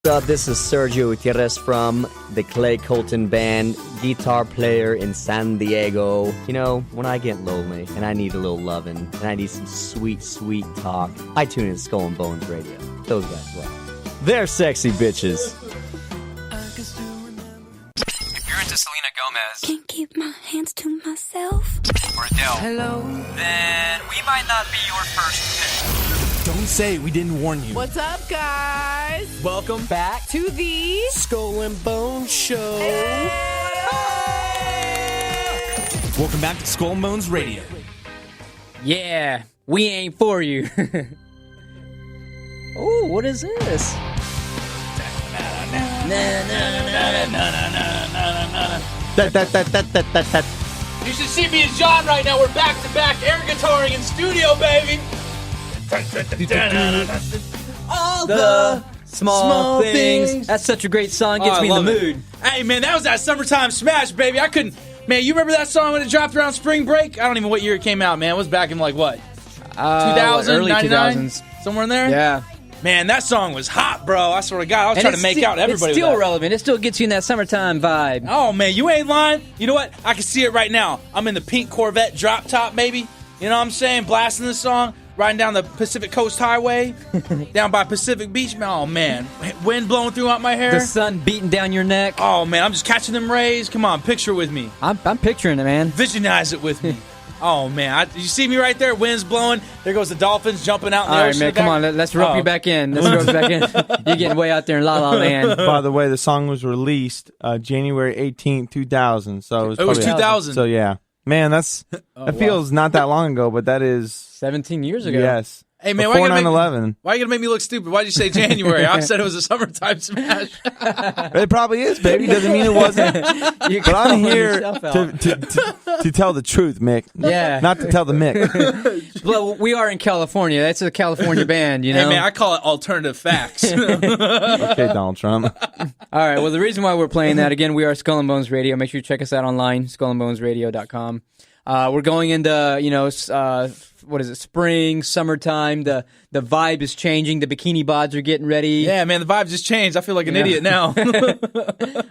What's up? This is Sergio Gutierrez from the Clay Colton Band, guitar player in San Diego. You know, when I get lonely and I need a little loving and I need some sweet, sweet talk, I tune in to Skull and Bones Radio. Those guys rock. They're sexy bitches. If you're into Selena Gomez, can't keep my hands to myself, or Adele, hello, then we might not be your first pick. Don't say we didn't warn you. What's up, guys? Welcome back To the Skull and Bones Show. Welcome back to Skull and Bones Radio. Yeah, we ain't for you. Oh, what is this? You should see me and John right now. We're back to back air guitaring in studio, baby. All the small things. That's such a great song. Gets me in the mood. Hey, man, that was that summertime smash, baby. I couldn't. Man, you remember that song when it dropped around spring break? I don't even know what year it came out, man. It was back in like what? 2000, early 99? 2000s. Somewhere in there? Yeah. Man, that song was hot, bro. I swear to God. I was trying to make out everybody It's still with that. relevant. It still gets you in that summertime vibe. Oh, man, you ain't lying. You know what? I can see it right now. I'm in the pink Corvette drop top, baby. You know what I'm saying? Blasting this song. Riding down the Pacific Coast Highway, down by Pacific Beach. Oh, man. Wind blowing throughout my hair. The sun beating down your neck. Oh, man. I'm just catching them rays. Come on, picture with me. I'm picturing it, man. Visionize it with me. Oh, man. You see me right there? Wind's blowing. There goes the dolphins jumping out in the All right, ocean. man, come on. Let's rope you back in. Let's rope you back in. You're getting way out there in La La Land. By the way, the song was released January 18th, 2000. So It was 2000. So, yeah. Man, that feels not that long ago, but that is 17 years ago. Yes. Hey, man, before why you 9/11. going to make me look stupid? Why'd you say January? I said it was a summertime smash. It probably is, baby. Doesn't mean it wasn't. But I'm here to tell the truth, Mick. Yeah. Not to tell the Mick. Well, we are in California. That's a California band, you know? Hey, man, I call it alternative facts. Okay, Donald Trump. All right, well, the reason why we're playing that, again, we are Skull and Bones Radio. Make sure you check us out online, skullandbonesradio.com. We're going into, what is it, spring, summertime. The vibe is changing. The bikini bods are getting ready. Yeah, man, the vibe just changed. I feel like an idiot now.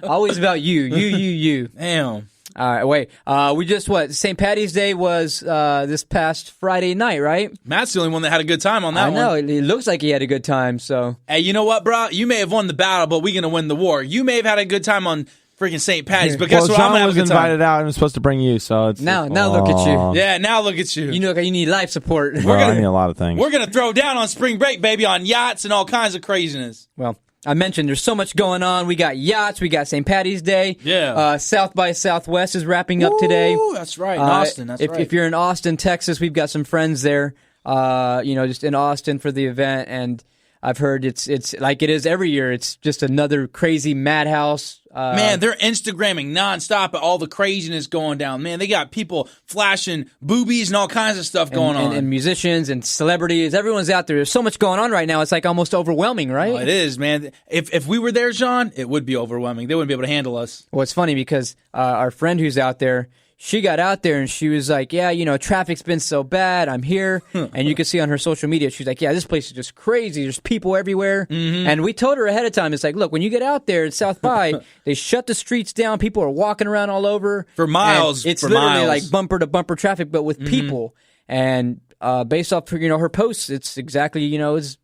Always about you. Damn. All right, wait. We just, St. Paddy's Day was this past Friday night, right? Matt's the only one that had a good time on that one. I know. It looks like he had a good time, so. Hey, you know what, bro? You may have won the battle, but we're going to win the war. You may have had a good time on freaking St. Paddy's, but guess Well, what? I'm John going to have was a good time. invited out and was supposed to bring you, so it's... Now look at you. Yeah, now look at you. You know, you need life support. Well, I need a lot of things. We're going to throw down on spring break, baby, on yachts and all kinds of craziness. Well, I mentioned there's so much going on. We got yachts. We got St. Paddy's Day. Yeah. South by Southwest is wrapping up today. Ooh, that's right. In Austin, that's right. If you're in Austin, Texas, we've got some friends there, just in Austin for the event. And I've heard it's like it is every year. It's just another crazy madhouse. Man, they're Instagramming nonstop at all the craziness going down. Man, they got people flashing boobies and all kinds of stuff going on. And musicians and celebrities. Everyone's out there. There's so much going on right now. It's like almost overwhelming, right? Oh, it is, man. If we were there, John, it would be overwhelming. They wouldn't be able to handle us. Well, it's funny because our friend who's out there, she got out there and she was like, yeah, traffic's been so bad. I'm here. And you can see on her social media, she's like, yeah, this place is just crazy. There's people everywhere. Mm-hmm. And we told her ahead of time, it's like, look, when you get out there at South by, they shut the streets down. People are walking around all over. For miles. It's for literally miles. like bumper to bumper traffic, but with people. And based off her posts, it's exactly, as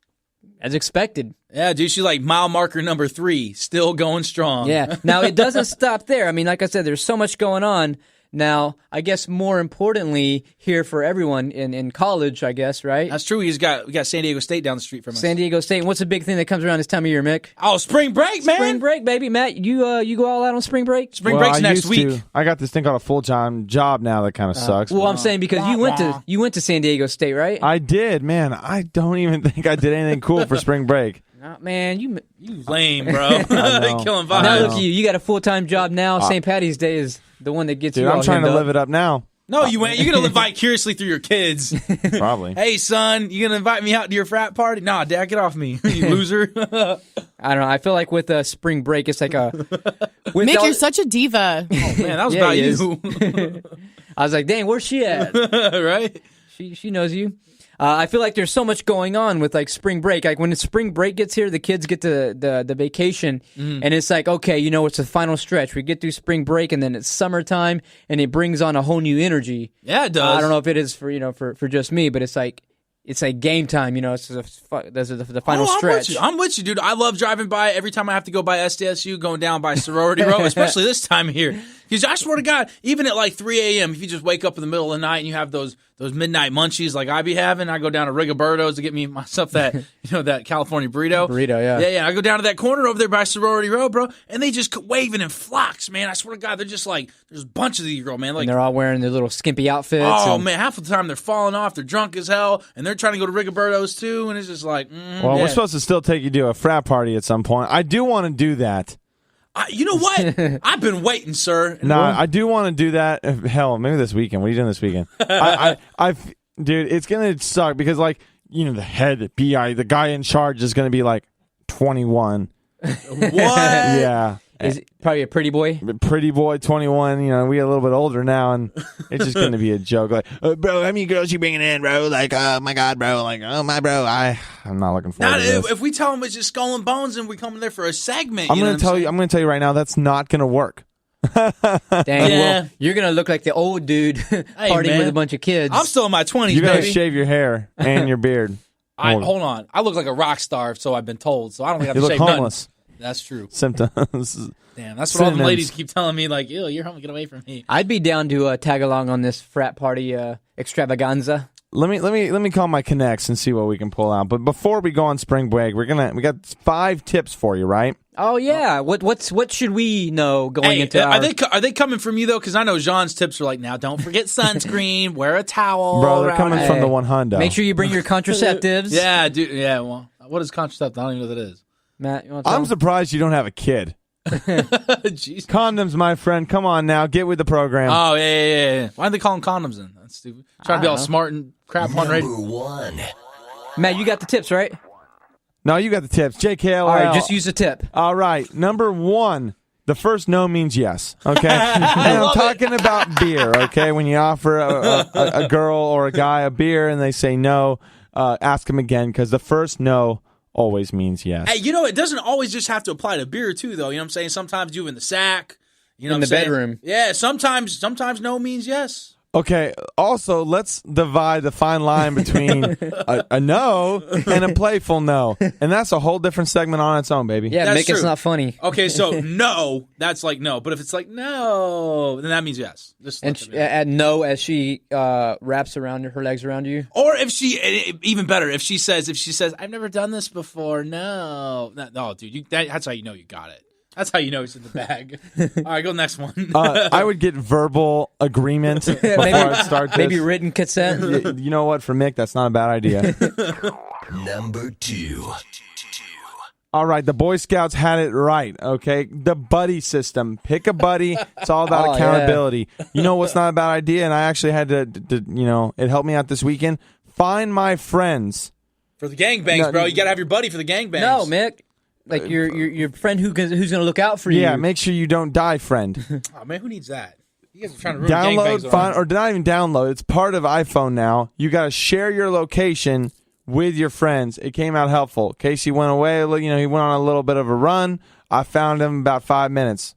expected. Yeah, dude, she's like mile marker number 3, still going strong. Yeah. Now, it doesn't stop there. I mean, like I said, there's so much going on. Now, I guess more importantly here for everyone in college, I guess, right? That's true. We got San Diego State down the street from us. San Diego State. And what's the big thing that comes around this time of year, Mick? Oh, spring break, man. Spring break, baby. Matt, you go all out on spring break? Spring break's I next used week. to. I got this thing called a full-time job now that kind of sucks. Well, I'm saying because you went to San Diego State, right? I did, man. I don't even think I did anything cool for spring break. Man, you lame, bro. Killing vibes. Now look at you. You got a full-time job now. St. Paddy's Day is the one that gets Dude, you all I'm trying to hemmed live it up now. No, you ain't. You're going to live vicariously through your kids. Probably. Hey, son, you going to invite me out to your frat party? Nah, Dad, get off me, you loser. I don't know. I feel like with spring break, it's like a... Mick, you're such a diva. Oh, man, that was Yeah, about he you. I was like, dang, where's she at? Right? She knows you. I feel like there's so much going on with like spring break. Like when the spring break gets here, the kids get to the vacation, and it's like, okay, it's the final stretch. We get through spring break, and then it's summertime, and it brings on a whole new energy. Yeah, it does. I don't know if it is for just me, but it's like game time. It's the final stretch. I'm with you, dude. I love driving by every time I have to go by SDSU, going down by Sorority Row, especially this time of year. Because I swear to God, even at like 3 a.m., if you just wake up in the middle of the night and you have those midnight munchies like I be having, I go down to Rigoberto's to get myself that that California burrito. Yeah. I go down to that corner over there by Sorority Row, bro, and they just waving in flocks, man. I swear to God, they're just like there's a bunch of these girls, man. Like, and they're all wearing their little skimpy outfits. Oh man, half of the time they're falling off, they're drunk as hell, and they're trying to go to Rigoberto's too, and it's just like, we're supposed to still take you to a frat party at some point. I do want to do that. You know what? I've been waiting, sir. No, I do want to do that. Hell, maybe this weekend. What are you doing this weekend? Dude, it's gonna suck because, like, the head BI, the guy in charge is gonna be like 21. What? Yeah. Is it probably a pretty boy? Pretty boy, 21. We a little bit older now, and it's just going to be a joke. Like, bro, how many girls you bringing in, bro? Like, oh my God, bro. Like, oh my bro. I'm not looking forward to this. If we tell them it's just Skull and Bones and we come in there for a segment, I'm going to tell you. I'm going to tell you right now. That's not going to work. Dang, well, you're going to look like the old dude partying with a bunch of kids. I'm still in my 20s, You got to shave your hair and your beard. Hold on. I look like a rock star, so I've been told. So I don't think I have to shave homeless. Nothing. That's true. Symptoms. Damn, that's what all the ladies keep telling me. Like, ew, you're home. Get away from me. I'd be down to tag along on this frat party extravaganza. Let me call my connects and see what we can pull out. But before we go on spring break, we got 5 tips for you, right? Oh yeah. What should we know going into? Are they coming from you though? Because I know Jean's tips are like, now don't forget sunscreen, wear a towel. Bro, they're coming from the OneHundo. Make sure you bring your contraceptives. Yeah, dude. Yeah. Well, what is contraceptive? I don't even know what that is. Matt, you want I'm surprised you don't have a kid. Jeez. Condoms, my friend. Come on now, get with the program. Oh yeah. Why do they call them condoms then? That's stupid. Trying to be all smart and crap on radio. Number 1. Matt, you got the tips, right? No, you got the tips. JKL. All right, just use the tip. All right, number 1. The first no means yes, okay? And I'm talking about beer, okay? When you offer a girl or a guy a beer and they say no, ask them again because the first no always means yes. Hey, it doesn't always just have to apply to beer too, though. You know what I'm saying? Sometimes you in the sack. In the bedroom. Yeah, sometimes no means yes. Okay, also, let's divide the fine line between a no and a playful no. And that's a whole different segment on its own, baby. Yeah, make it's not funny. Okay, so no, that's like no. But if it's like no, then that means yes. And no as she wraps her legs around you. Or if she, even better, if she says, I've never done this before, no. No, dude, that's how you know you got it. That's how you know it's in the bag. All right, go next one. I would get verbal agreement before I start this. Maybe written consent. You know what? For Mick, that's not a bad idea. Number 2. All right, the Boy Scouts had it right, okay? The buddy system. Pick a buddy. It's all about accountability. Yeah. You know what's not a bad idea? And I actually had to it helped me out this weekend. Find my friends. For the gangbangs, bro. You got to have your buddy for the gangbangs. No, Mick. Like your friend who's going to look out for you. Yeah, make sure you don't die, friend. Oh, man, who needs that? You guys are trying to ruin download, or not even download. It's part of iPhone now. You got to share your location with your friends. It came out helpful. Casey went away. He went on a little bit of a run. I found him about 5 minutes.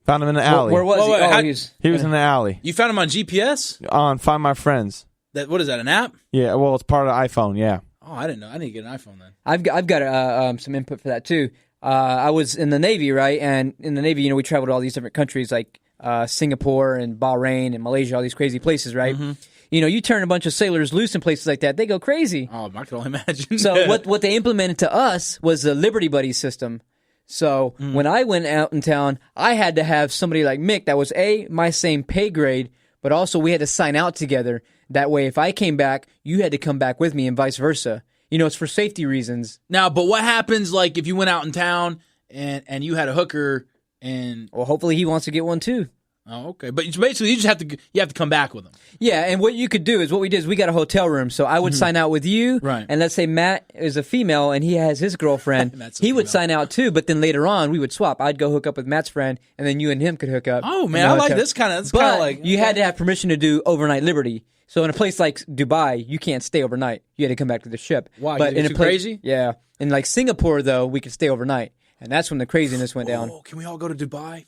Found him in the alley. Where was he? He was in the alley. You found him on GPS? On Find My Friends. What is that, an app? Yeah, well, it's part of iPhone, yeah. Oh, I didn't know. I need to get an iPhone then. I've got some input for that too. I was in the Navy, right? And in the Navy, we traveled to all these different countries like Singapore and Bahrain and Malaysia, all these crazy places, right? Mm-hmm. You turn a bunch of sailors loose in places like that, they go crazy. Oh, I can only imagine. So what they implemented to us was the Liberty Buddy system. So when I went out in town, I had to have somebody like Mick that was my same pay grade, but also we had to sign out together. That way, if I came back, you had to come back with me and vice versa. It's for safety reasons. Now, but what happens like if you went out in town and you had a hooker and... Well, hopefully he wants to get one too. Oh, okay. But basically, you have to come back with them. Yeah, and what you could do is what we did is we got a hotel room. So I would sign out with you, Right. and let's say Matt is a female and he has his girlfriend. He would sign out too, but then later on we would swap. I'd go hook up with Matt's friend, and then you and him could hook up. Oh man, I like this kind of. But Like you had to have permission to do overnight liberty. So in a place like Dubai, you can't stay overnight. You had to come back to the ship. Why? But You get in a too place, crazy? yeah. In like Singapore, though, we could stay overnight, and that's when the craziness went down. Oh, can we all go to Dubai?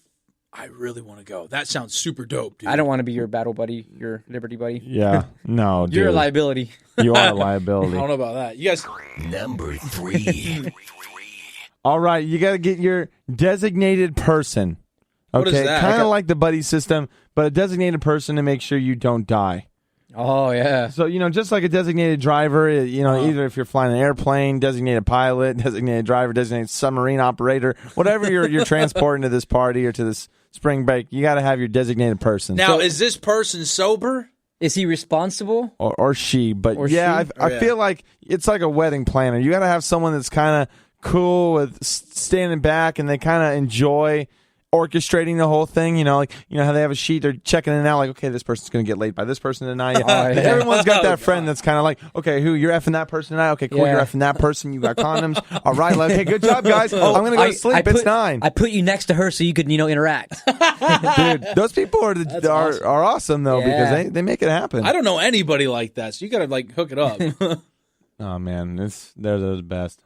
I really want to go. That sounds super dope, dude. I don't want to be your battle buddy, your liberty buddy. Yeah, no, dude. You're a liability. You are a I liability. don't know about that. You guys. Number 3. All right, you got to get your designated person. Okay, What is that? kind of Okay. like the buddy system, but a designated person to make sure you don't die. Oh yeah. So, just like a designated driver, either if you're flying an airplane, designated pilot, designated driver, designated submarine operator, whatever you're transporting to this party or to this spring break, you got to have your designated person. Now, is this person sober? Is he responsible? Or she, but Or yeah, she? I feel like it's like a wedding planner. You got to have someone that's kind of cool with standing back and they kind of enjoy orchestrating the whole thing, how they have a sheet, they're checking it out, like, okay, this person's going to get laid by this person tonight. Everyone's got that friend that's kind of like, okay, you're effing that person tonight? Okay, cool, Yeah. you're effing that person, you got condoms. All right, okay, good job, guys. I'm going to go to sleep. It's 9. I put you next to her so you could, interact. Dude, those people are awesome, though, Yeah. because they make it happen. I don't know anybody like that, so you got to hook it up. Oh, man, they're the best.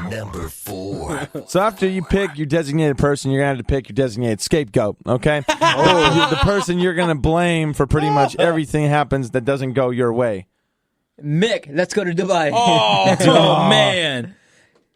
Number 4. So after you pick your designated person, you're going to have to pick your designated scapegoat, okay? The person you're going to blame for pretty much everything happens that doesn't go your way. Mick, let's go to Dubai. Oh man,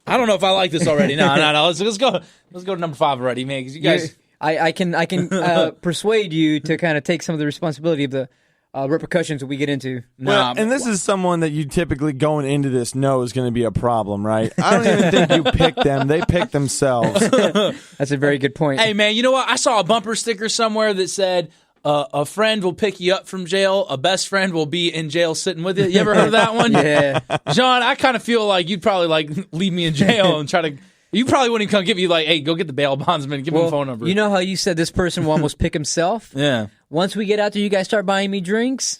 I don't know if I like this already. No. Let's go to number 5 already, man. Because you guys, I can persuade you to kind of take some of the responsibility of the repercussions that we get into. Well, and this is someone that you typically going into this know is going to be a problem, right? I don't even think you picked them. They picked themselves. That's a very good point. hey man, you know what? I saw a bumper sticker somewhere that said, "A friend will pick you up from jail. A best friend will be in jail sitting with you." You ever heard of that one? Yeah. John, I kind of feel like you'd probably leave me in jail and try to. You probably wouldn't even come get me hey, go get the bail bondsman, give him a phone number. You know how you said this person will almost pick himself? Yeah. Once we get out there, you guys start buying me drinks.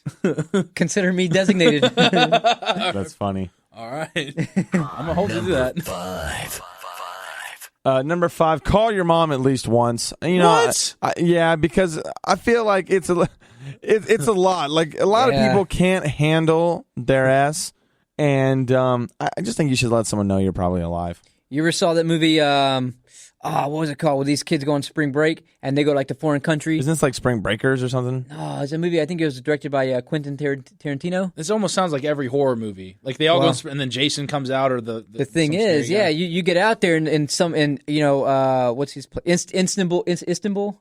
Consider me designated. That's funny. All right. I'm gonna hold you to that. 5. Number 5, call your mom at least once. What? Yeah, because I feel like it's a lot. Like a lot of Yeah. people can't handle their ass, and I just think you should let someone know you're probably alive. You ever saw that movie, what was it called? Where these kids go on spring break and they go like to foreign countries. Isn't this like Spring Breakers or something? Oh, it's a movie, I think it was directed by Quentin Tarantino. This almost sounds like every horror movie. Like they all Well, go and then Jason comes out or the thing some is, scary guy. you get out there in what's his place? Istanbul.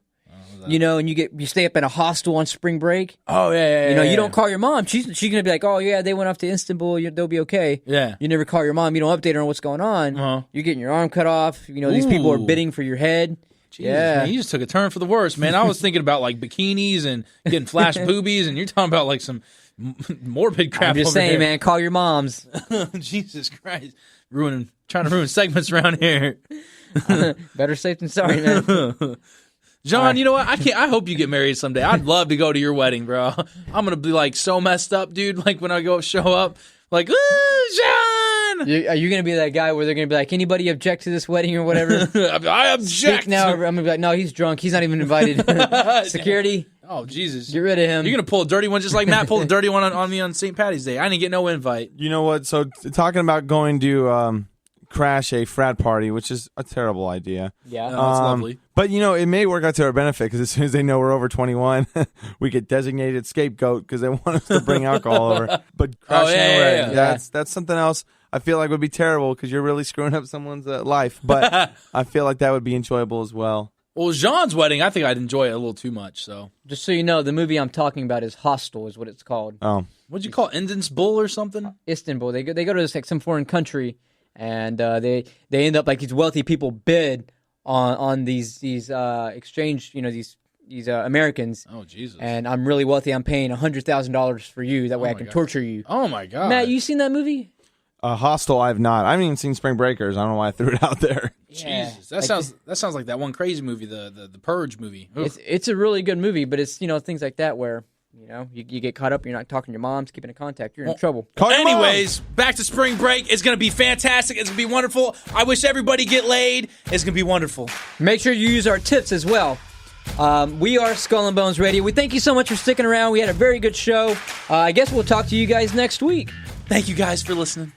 And you stay up in a hostel on spring break. Oh yeah. You don't call your mom. She's gonna be like, oh yeah, they went off to Istanbul. They'll be okay. Yeah. You never call your mom. You don't update her on what's going on. Uh-huh. You're getting your arm cut off. These people are Ooh. bidding for your head. Jesus, Yeah. man, you just took a turn for the worse, man. I was thinking about like bikinis and getting flash boobies, and you're talking about like some morbid crap. I'm just over saying, here. man. Call your moms. Jesus Christ, trying to ruin segments around here. Better safe than sorry, man. John, you know what? I hope you get married someday. I'd love to go to your wedding, bro. I'm gonna be like so messed up, dude. Like when I show up, like, ooh, John. Are you gonna be that guy where they're gonna be like, anybody object to this wedding or whatever? I object. Speak now. I'm gonna be like, no, he's drunk. He's not even invited. Security, Oh Jesus, get rid of him. You're gonna pull a dirty one just like Matt pulled a dirty one on me on St. Patty's Day. I didn't get no invite. You know what? So talking about going to crash a frat party, which is a terrible idea. Yeah. Oh, that's lovely. But it may work out to our benefit because as soon as they know we're over 21, we get designated scapegoat because they want us to bring alcohol over. But crashing yeah, a wedding, yeah. that's something else. I feel like would be terrible because you're really screwing up someone's life. But I feel like that would be enjoyable as well. Well, Jean's wedding, I think I'd enjoy it a little too much. So, Just so you know, the movie I'm talking about is Hostel, is what it's called. Oh, what'd you call it? Istanbul or something? Istanbul. They go to this like some foreign country, and they end up like these wealthy people bid on these exchange, these Americans. Oh Jesus! And I'm really wealthy. I'm paying $100,000 for you. That way I can torture you. Oh my God! Matt, you seen that movie? Hostel, I've not. I haven't even seen Spring Breakers. I don't know why I threw it out there. Jesus, that sounds like that one crazy movie, the Purge movie. It's a really good movie, but it's things like that where you get caught up. You're not talking to your moms, keeping in contact. You're in trouble. Anyways, back to spring break. It's gonna be fantastic. It's gonna be wonderful. I wish everybody get laid. It's gonna be wonderful. Make sure you use our tips as well. We are Skull and Bones Radio. We thank you so much for sticking around. We had a very good show. I guess we'll talk to you guys next week. Thank you guys for listening.